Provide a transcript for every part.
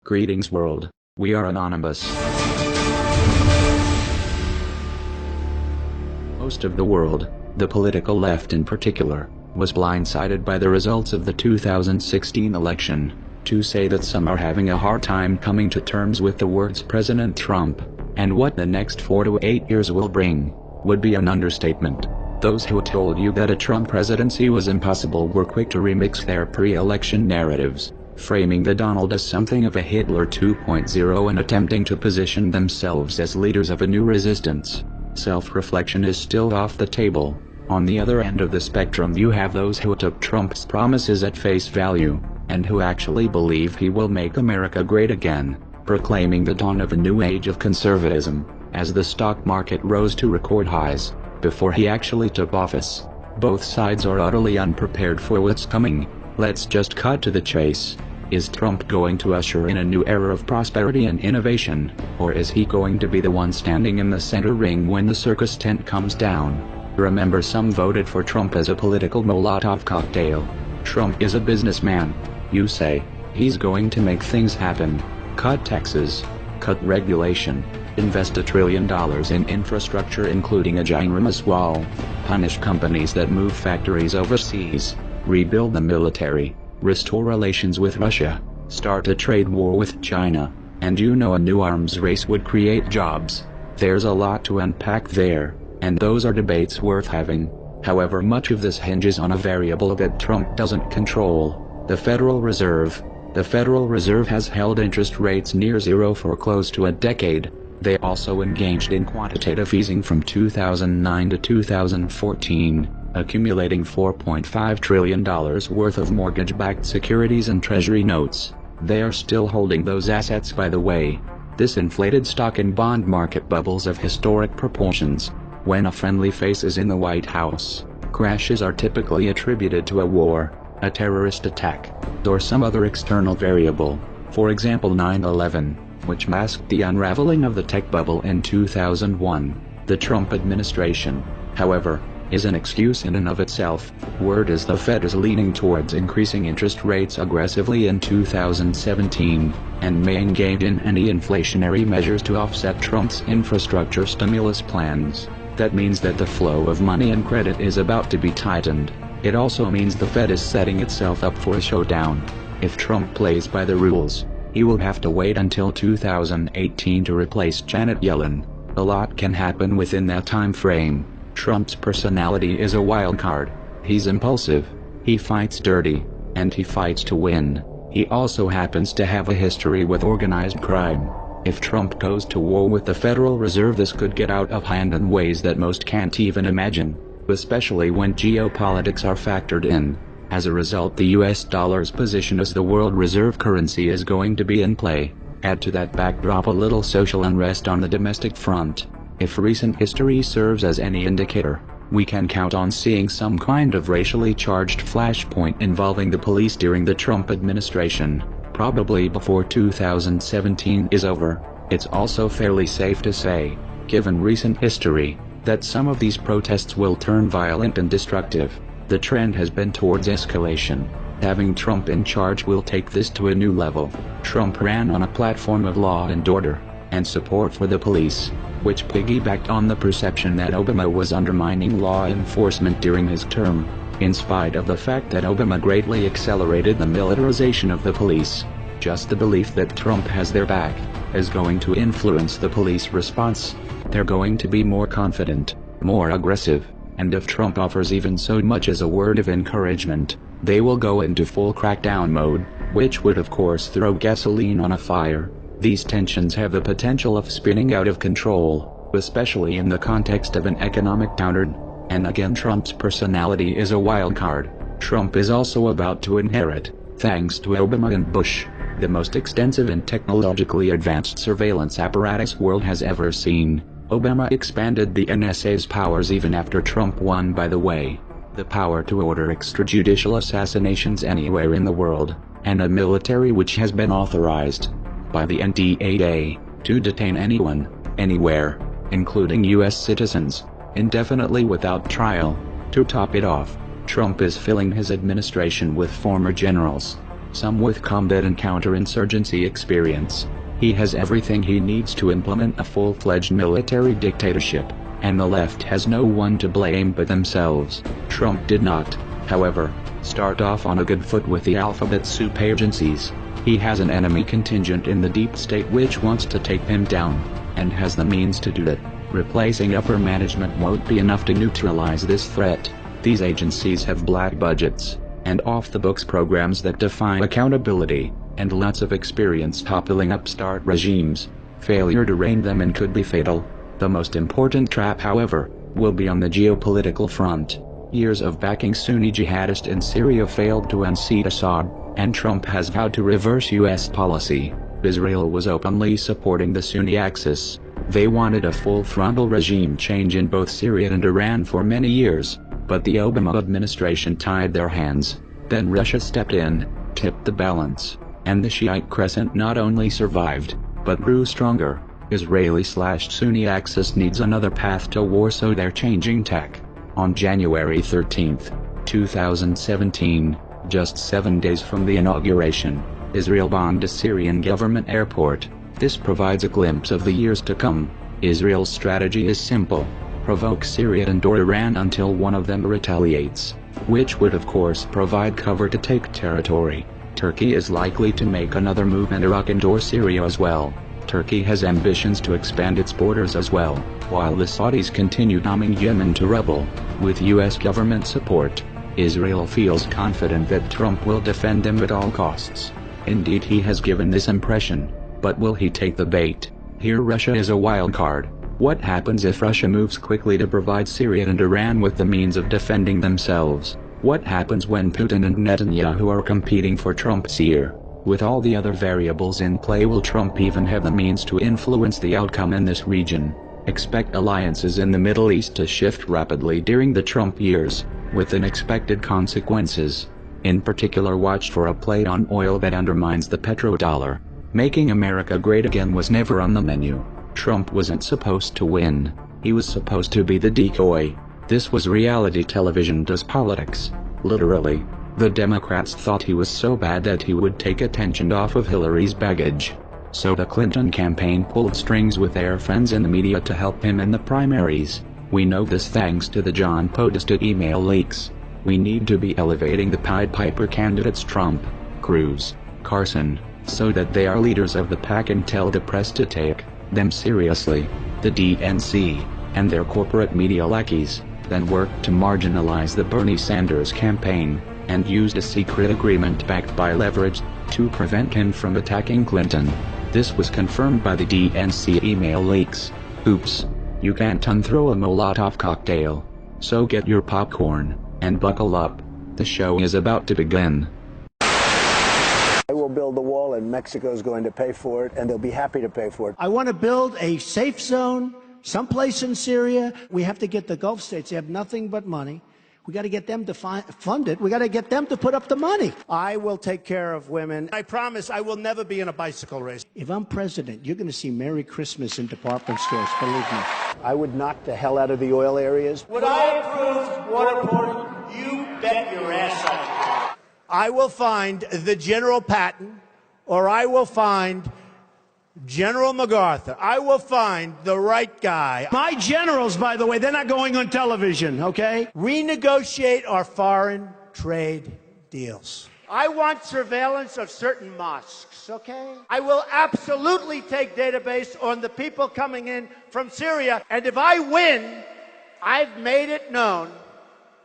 Greetings world, we are Anonymous. Most of the world, the political left in particular, was blindsided by the results of the 2016 election. To say that some are having a hard time coming to terms with the words President Trump, and what the next 4 to 8 years will bring, would be an understatement. Those who told you that a Trump presidency was impossible were quick to remix their pre-election narratives, framing the Donald as something of a Hitler 2.0 and attempting to position themselves as leaders of a new resistance. Self-reflection is still off the table. On the other end of the spectrum you have those who took Trump's promises at face value, and who actually believe he will make America great again, proclaiming the dawn of a new age of conservatism, as the stock market rose to record highs, before he actually took office. Both sides are utterly unprepared for what's coming. Let's just cut to the chase. Is Trump going to usher in a new era of prosperity and innovation, or is he going to be the one standing in the center ring when the circus tent comes down? Remember, some voted for Trump as a political Molotov cocktail. Trump is a businessman. You say, he's going to make things happen. Cut taxes, cut regulation, invest $1 trillion in infrastructure including a ginormous wall, punish companies that move factories overseas, rebuild the military, restore relations with Russia, start a trade war with China, and a new arms race would create jobs. There's a lot to unpack there, and those are debates worth having. However, much of this hinges on a variable that Trump doesn't control: the Federal Reserve. The Federal Reserve has held interest rates near zero for close to a decade. They also engaged in quantitative easing from 2009 to 2014, accumulating $4.5 trillion worth of mortgage-backed securities and treasury notes. They are still holding those assets, by the way. This inflated stock and bond market bubbles of historic proportions. When a friendly face is in the White House, crashes are typically attributed to a war, a terrorist attack, or some other external variable. For example, 9/11, which masked the unraveling of the tech bubble in 2001. The Trump administration, however, is an excuse in and of itself. Word is the Fed is leaning towards increasing interest rates aggressively in 2017, and may engage in any inflationary measures to offset Trump's infrastructure stimulus plans. That means that the flow of money and credit is about to be tightened. It also means the Fed is setting itself up for a showdown. If Trump plays by the rules, he will have to wait until 2018 to replace Janet Yellen. A lot can happen within that time frame. Trump's personality is a wild card. He's impulsive, he fights dirty, and he fights to win. He also happens to have a history with organized crime. If Trump goes to war with the Federal Reserve, this could get out of hand in ways that most can't even imagine, especially when geopolitics are factored in. As a result, the US dollar's position as the world reserve currency is going to be in play. Add to that backdrop a little social unrest on the domestic front. If recent history serves as any indicator, we can count on seeing some kind of racially charged flashpoint involving the police during the Trump administration, probably before 2017 is over. It's also fairly safe to say, given recent history, that some of these protests will turn violent and destructive. The trend has been towards escalation. Having Trump in charge will take this to a new level. Trump ran on a platform of law and order, and support for the police, which piggybacked on the perception that Obama was undermining law enforcement during his term. In spite of the fact that Obama greatly accelerated the militarization of the police, just the belief that Trump has their back is going to influence the police response. They're going to be more confident, more aggressive, and if Trump offers even so much as a word of encouragement, they will go into full crackdown mode, which would of course throw gasoline on a fire. These tensions have the potential of spinning out of control, especially in the context of an economic downturn. And again, Trump's personality is a wild card. Trump is also about to inherit, thanks to Obama and Bush, the most extensive and technologically advanced surveillance apparatus world has ever seen. Obama expanded the NSA's powers even after Trump won, by the way. The power to order extrajudicial assassinations anywhere in the world, and a military which has been authorized by the NDAA to detain anyone, anywhere, including US citizens, indefinitely without trial. To top it off, Trump is filling his administration with former generals, some with combat and counterinsurgency experience. He has everything he needs to implement a full-fledged military dictatorship, and the left has no one to blame but themselves. Trump did not, however, start off on a good foot with the alphabet soup agencies. He has an enemy contingent in the deep state which wants to take him down, and has the means to do it. Replacing upper management won't be enough to neutralize this threat. These agencies have black budgets, and off-the-books programs that defy accountability, and lots of experience toppling upstart regimes. Failure to rein them in could be fatal. The most important trap, however, will be on the geopolitical front. Years of backing Sunni jihadists in Syria failed to unseat Assad, and Trump has vowed to reverse U.S. policy. Israel was openly supporting the Sunni axis. They wanted a full-frontal regime change in both Syria and Iran for many years, but the Obama administration tied their hands. Then Russia stepped in, tipped the balance, and the Shiite crescent not only survived, but grew stronger. Israeli/Sunni axis needs another path to war, so they're changing tack. On January 13, 2017, just 7 days from the inauguration, Israel bombed a Syrian government airport. This provides a glimpse of the years to come. Israel's strategy is simple: provoke Syria and/or Iran until one of them retaliates, which would of course provide cover to take territory. Turkey is likely to make another move in Iraq and/or Syria as well. Turkey has ambitions to expand its borders as well, while the Saudis continue bombing Yemen to rubble. With U.S. government support, Israel feels confident that Trump will defend them at all costs. Indeed, he has given this impression, but will he take the bait? Here Russia is a wild card. What happens if Russia moves quickly to provide Syria and Iran with the means of defending themselves? What happens when Putin and Netanyahu are competing for Trump's ear? With all the other variables in play, will Trump even have the means to influence the outcome in this region? Expect alliances in the Middle East to shift rapidly during the Trump years, with unexpected consequences. In particular, watch for a play on oil that undermines the petrodollar. Making America great again was never on the menu. Trump wasn't supposed to win. He was supposed to be the decoy. This was reality television does politics. Literally. The Democrats thought he was so bad that he would take attention off of Hillary's baggage. So the Clinton campaign pulled strings with their friends in the media to help him in the primaries. We know this thanks to the John Podesta email leaks. We need to be elevating the Pied Piper candidates Trump, Cruz, Carson, so that they are leaders of the pack, and tell the press to take them seriously. The DNC and their corporate media lackeys then worked to marginalize the Bernie Sanders campaign, and used a secret agreement backed by leverage to prevent him from attacking Clinton. This was confirmed by the DNC email leaks. Oops. You can't unthrow a Molotov cocktail. So get your popcorn and buckle up. The show is about to begin. I will build the wall, and Mexico is going to pay for it, and they'll be happy to pay for it. I want to build a safe zone someplace in Syria. We have to get the Gulf states. They have nothing but money. We got to get them to fund it. We got to get them to put up the money. I will take care of women. I promise I will never be in a bicycle race. If I'm president, you're going to see Merry Christmas in department stores, believe me. I would knock the hell out of the oil areas. Would I approve waterboarding? You bet your ass I would. I will find the General Patton, or I will find General MacArthur. I will find the right guy. My generals, by the way, they're not going on television, okay? Renegotiate our foreign trade deals. I want surveillance of certain mosques, okay? I will absolutely take database on the people coming in from Syria. And if I win, I've made it known,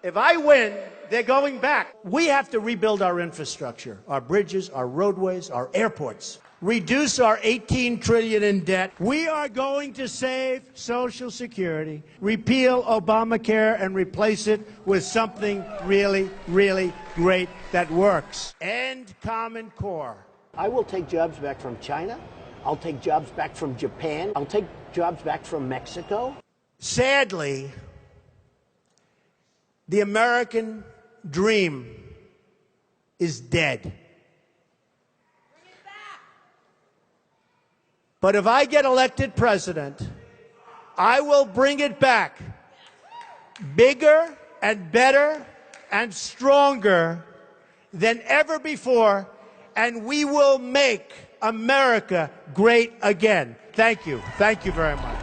if I win, they're going back. We have to rebuild our infrastructure, our bridges, our roadways, our airports. Reduce our $18 trillion in debt. We are going to save Social Security, repeal Obamacare, and replace it with something really, really great that works. End Common Core. I will take jobs back from China. I'll take jobs back from Japan. I'll take jobs back from Mexico. Sadly, the American dream is dead. But if I get elected president, I will bring it back bigger and better and stronger than ever before, and we will make America great again. Thank you. Thank you very much.